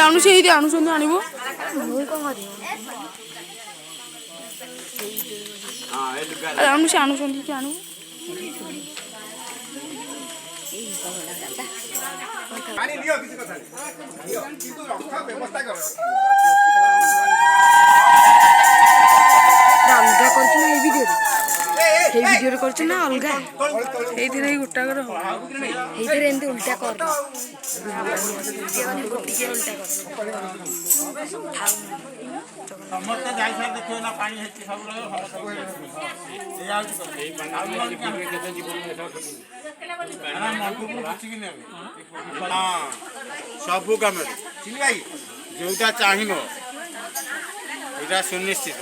ଆଣୁଛି ଏଇଠି ଆଣୁଛନ୍ତି ଆଣିବୁ ଆଣୁଛି ଆଣୁଛନ୍ତି କି ଆଣିବୁ ଅଲଗା କରୁଛୁ ନା ଏଇ ଭିଡ଼ିଓରେ କରୁଛୁ ନା ଅଲଗା ଏଇଥିରେ ଗୋଟା କର ଏଇଥିରେ ଏମିତି ଉଲ୍ଟା କର ଟିକେ ଉଲ୍ଟା କର ସମସ୍ତେ ଯାଇସାରି ଦେଖିବେ ନା ପାଣି ହେଇଛି ସବୁ ସବୁ କାମରେ ଯୋଉଟା ଚାହିଁବ ଏଇଟା ସୁନିଶ୍ଚିତ